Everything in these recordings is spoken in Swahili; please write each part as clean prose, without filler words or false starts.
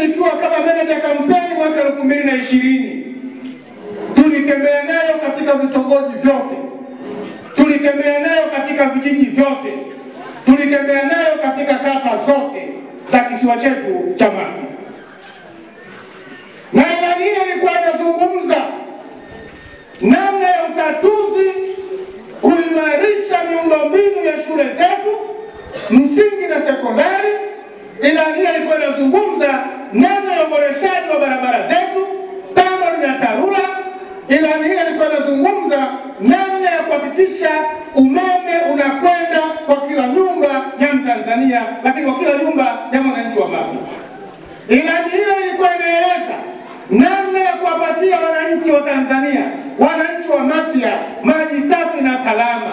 ikiwa kama meneja kampeni mwaka 2020, tulitembea nayo katika vitongoji vyote, tulitembea nayo katika vijiji vyote, tulitembea nayo katika kata zote za kisiwa chetu cha Mafia. Na ilani ile ilikuwa inazungumza namna ya utatuzi kuimarisha miundombinu ya shule zetu msingi na sekondari. Ilani ile ilikuwa inazungumza namna ya uboreshaji wa barabara zetu, TANROADS na TARURA. Ilani ile ilikuwa inazungumza namna ya kuhakikisha umeme unakwenda kwa kila nyumba ya Mtanzania, lakini kwa kila nyumba ya mwananchi wa Mafia. Ilani ile ilikuwa inaeleza namna ya kuwapatia wananchi wa Tanzania, wananchi wa Mafia, maji safi na salama.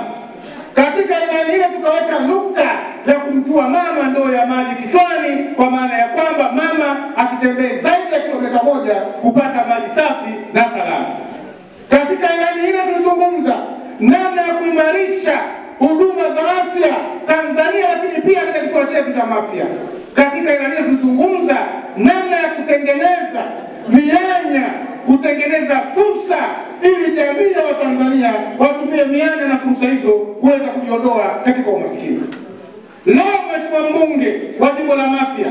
Katika ilani ile tukaweka nukta ya kumtua mama ndoo ya maji kichwani, kwa maana ya kwamba mama asitembee zaidi ya kilomita 1 kupata maji safi na salama. Katika ilani ile tulizungumza namna ya kuimarisha huduma za afya Tanzania, lakini pia katika kisiwa chetu cha Mafia. Katika ilani ile tulizungumza namna ya kutengeneza mianya, kutengeneza fursa ili jamii ya Watanzania watumie mianya na fursa hizo kuweza kujiondoa katika umaskini. Leo Mheshimiwa mbunge wa jimbo la Mafia,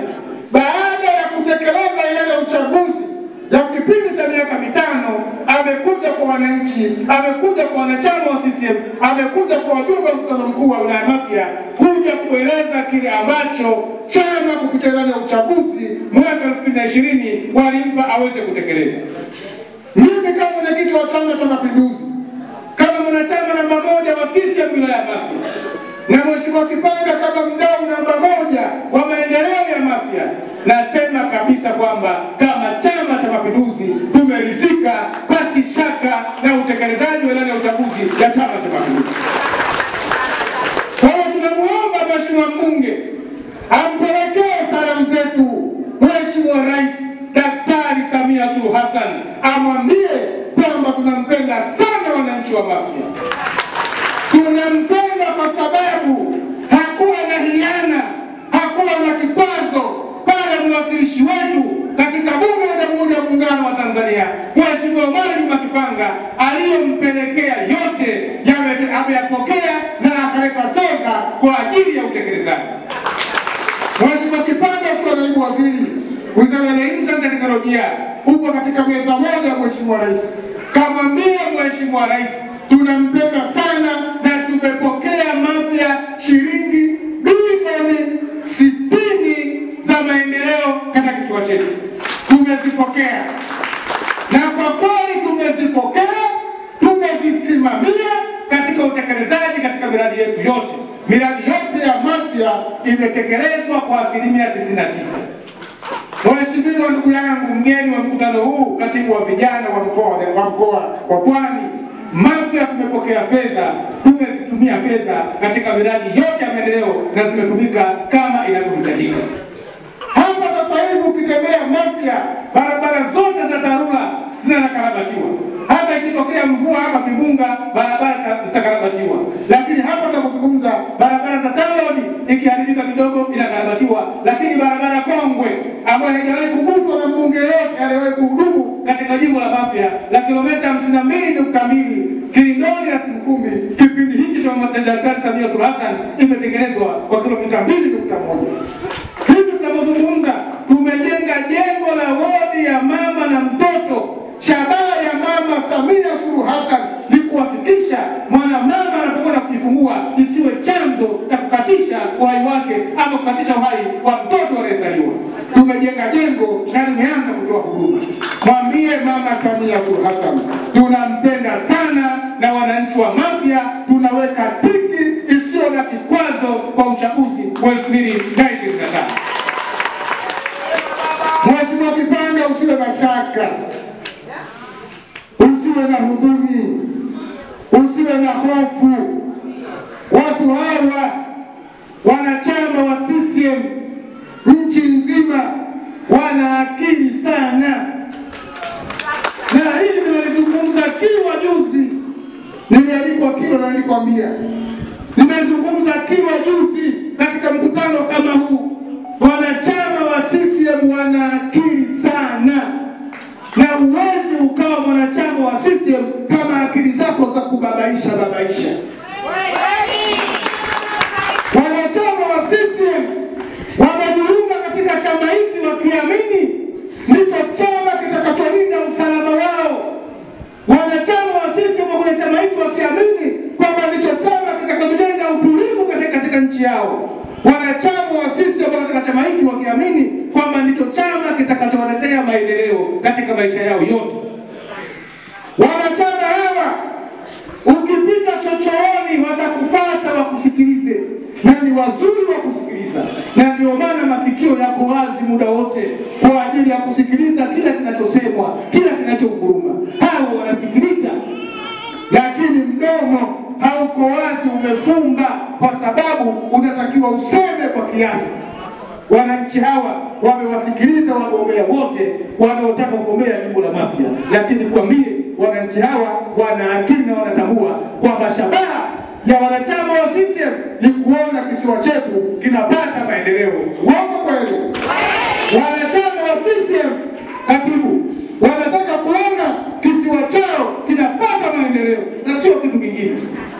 baada ya kutekeleza ile uchaguzi ya kipindi cha miaka 5, amekuja kwa wananchi, amekuja kwa wanachama wa CCM, amekuja kwa wajumbe wa mkutano mkuu wa wilaya Mafia kuja kueleza kile ambacho chama kupitia ilani ya uchaguzi mwaka 2020 walimpa aweze kutekeleza. Mimi kama mwenyekiti wa Chama cha Mapinduzi, kama mwanachama namba 1 wa CCM wilaya Mafia, na Mheshimiwa Kipanga kama mdau namba 1 wa maendeleo ya Mafia, nasema kabisa kwamba kama Chama cha Mapinduzi tumeridhika pasi shaka na utekelezaji wa ilani ya uchaguzi ya Chama cha Mapinduzi. Kwa hiyo tunamuomba Mheshimiwa mbunge ampelekee salamu zetu Mheshimiwa Rais Daktari Samia Suluhu Hassan, amwambie kwamba tunampenda sana wananchi wa Mafia. Tunampenda kwa sababu hakuwa na hiana, hakuwa na kikwazo pale mwakilishi wetu katika Bunge la Jamhuri ya Muungano wa Tanzania, Mheshimiwa Omar Juma Kipanga, aliyompelekea yote ameyapokea na akaleta fedha kwa ajili ya utekelezaji. Mheshimiwa Kipanga ukiwa naibu waziri Wizara ya Elimu, Sayansi na Teknolojia, upo katika meza moja ya Mheshimiwa Rais. Kamwambia Mheshimiwa Rais tunampenda sana na tumepokea Mafia shilingi bilioni 60 za maendeleo katika kisiwa chetu. Tumezipokea. Na kwa kweli tumezipokea, tumezisimamia katika utekelezaji katika miradi yetu yote. Miradi yote ya Mafia imetekelezwa kwa 99%. Mheshimiwa ndugu yangu mgeni wa mkutano huu, katibu wa vijana wa mkoa wa Pwani, Mafia tumepokea fedha, tumetumia fedha katika miradi yote ya maendeleo na zimetumika kama inavyohitajika. Hapa sasa hivi ukitembea Mafia, barabara zote za TARURA zinakarabatiwa. Hata ikitokea mvua hapa Kimbunga, barabara zitakarabatiwa. Lakini hapa tunapozungumza barabara za TANROADS ikiharibika kidogo inakarabatiwa, lakini barabara kongwe ambayo haijawahi kuguswa na mbunge yote aliyewahi kuhudumu katika jimbo la Mafia la kilomita 52.2 Kilindoni na Simkumbi, kipindi hiki cha Daktari Samia Suluhu Hassan imetekelezwa kwa kilomita 2.1. Hivi tunapozungumza tumejenga jengo la wodi ya mama na mtoto. Shabaha ya Mama Samia Suluhu Hassan ni kuhakikisha mwanamama anapokwenda kujifungua isiwe chanzo cha kukatisha uhai wake ama kukatisha uhai wa mtoto aliyezaliwa. Tumejenga jengo na limeanza kutoa huduma. Mwambie Mama Samia Suluhu Hassan tunampenda sana, na wananchi wa Mafia tunaweka tiki isiyo na kikwazo kwa uchaguzi wa 2025. Mheshimiwa Kipanga, usiwe na shaka, usiwe na huzuni, usiwe na hofu. Watu hawa wanachama wa CCM nchi nzima wana akili sana, na hili nimezungumza Kilwa juzi, nilialikwa Kilwa na nilikwambia, nimezungumza Kilwa juzi katika mkutano kama huu. Wanachama wa CCM wana akili babaisha. Wanachama wa CCM wamejiunga katika chama hiki wakiamini ndicho chama kitakacholinda usalama wao. Wanachama wa CCM kwenye chama hicho wakiamini kwamba ndicho chama kitakacholinda utulivu katika nchi yao. Wanachama wa CCM katika chama hiki wakiamini kwamba ndicho chama kitakachowaletea maendeleo katika maisha yao yote. Wanachama hawa ukipita chochooni watakufuata wakusikilize, na ni wazuri wa kusikiliza, na ndio maana masikio yako wazi muda wote kwa ajili ya kusikiliza kila kinachosemwa, kila kinachoguruma. Hao wanasikiliza, lakini mdomo hauko wazi, umefumba, kwa sababu unatakiwa useme kwa kiasi. Wananchi hawa wamewasikiliza wagombea wote wanaotaka kugombea jimbo la Mafia, lakini kwambie wananchi hawa wana akili na wanatambua kwamba shabaha ya wanachama wa CCM ni kuona kisiwa chetu kinapata maendeleo. Uongo kweli?